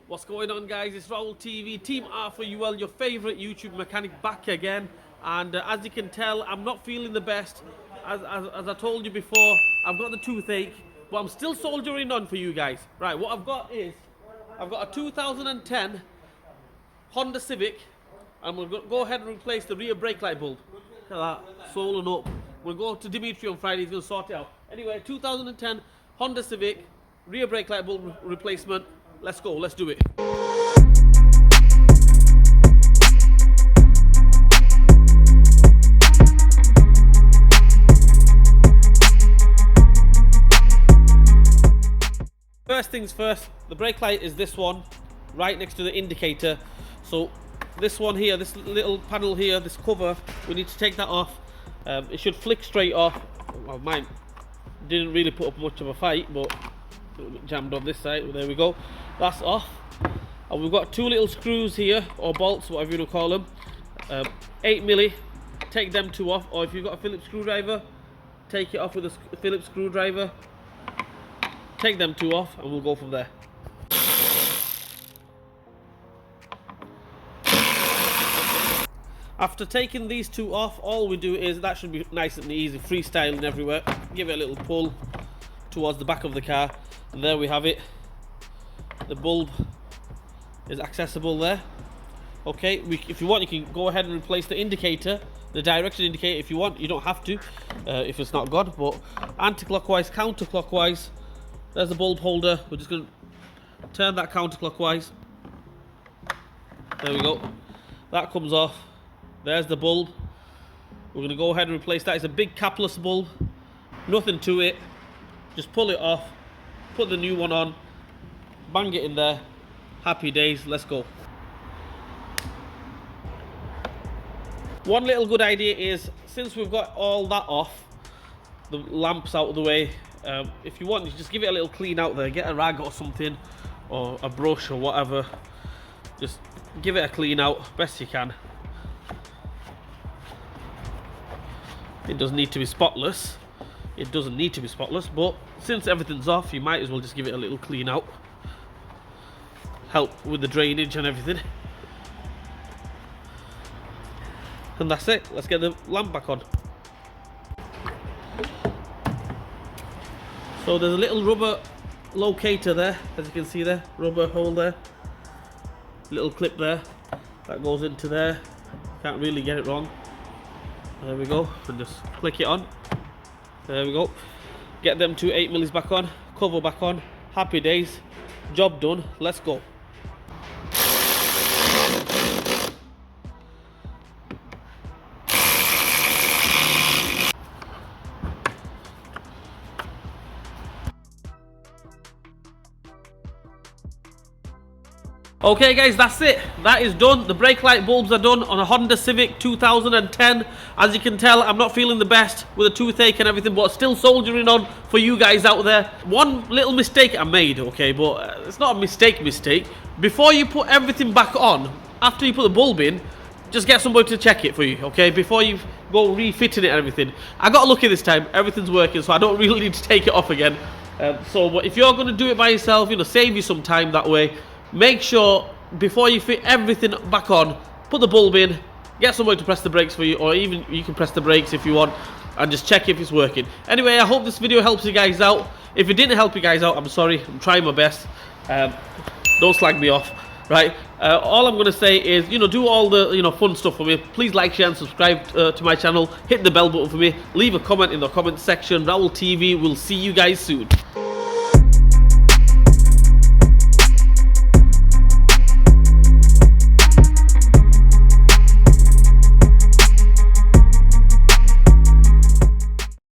What's going on, guys? It's Raul TV, Team R for UL, your favorite YouTube mechanic, back again. And as you can tell, I'm not feeling the best. As I told you before, I've got the toothache, but I'm still soldiering on for you guys. Right, what I've got is, I've got a 2010 Honda Civic. I'm going to go ahead and replace the rear brake light bulb. Look at that, swollen up. We'll go to Dimitri on Friday, he's going to sort it out. Anyway, 2010 Honda Civic, rear brake light bulb replacement. Let's go, let's do it. First things first, the brake light is this one, right next to the indicator. So this one here, this little panel here, this cover, we need to take that off. It should flick straight off. Well, mine didn't really put up much of a fight, but jammed on this side. There we go, that's off. And we've got two little screws here, or bolts, whatever you want to call them, 8mm. Take them two off, or if you've got a Phillips screwdriver, take it off with a Phillips screwdriver. Take them two off and we'll go from there. After taking these two off, all we do is, that should be nice and easy, freestyling everywhere. Give it a little pull towards the back of the car, and there we have it. The bulb is accessible there. Okay, if you want, you can go ahead and replace the indicator, the direction indicator if you want. You don't have to if it's not good, but anti-clockwise, counterclockwise. There's the bulb holder. We're just going to turn that counterclockwise. There we go. That comes off. There's the bulb. We're going to go ahead and replace that. It's a big capless bulb. Nothing to it. Just pull it off. Put the new one on. Bang it in there. Happy days. Let's go. One little good idea is, since we've got all that off, the lamps out of the way, if you want, you just give it a little clean out there. Get a rag or something, or a brush or whatever. Just give it a clean out best you can. It doesn't need to be spotless. It doesn't need to be spotless, but since everything's off, you might as well just give it a little clean out. Help with the drainage and everything. And that's it. Let's get the lamp back on. So there's a little rubber locator there, as you can see there, rubber hole there, little clip there, that goes into there. Can't really get it wrong. There we go, and just click it on. There we go. Get them two 8mm back on, cover back on. Happy days, job done. Let's go. Okay guys, that's it. That is done. The brake light bulbs are done on a Honda Civic 2010. As you can tell, I'm not feeling the best with a toothache and everything, but still soldiering on for you guys out there. One little mistake I made, okay, but it's not a mistake. Before you put everything back on, after you put the bulb in, just get somebody to check it for you, okay, before you go refitting it and everything. I got lucky this time, everything's working, so I don't really need to take it off again. But if you're going to do it by yourself, you know, save you some time that way. Make sure before you fit everything back on, put the bulb in, get somebody to press the brakes for you, or even you can press the brakes if you want, and just check if it's working. Anyway, I hope this video helps you guys out. If it didn't help you guys out, I'm sorry. I'm trying my best. Don't slag me off, right? All I'm going to say is, you know, do all the, you know, fun stuff for me. Please like, share and subscribe to my channel. Hit the bell button for me. Leave a comment in the comment section. Raul TV. We'll see you guys soon.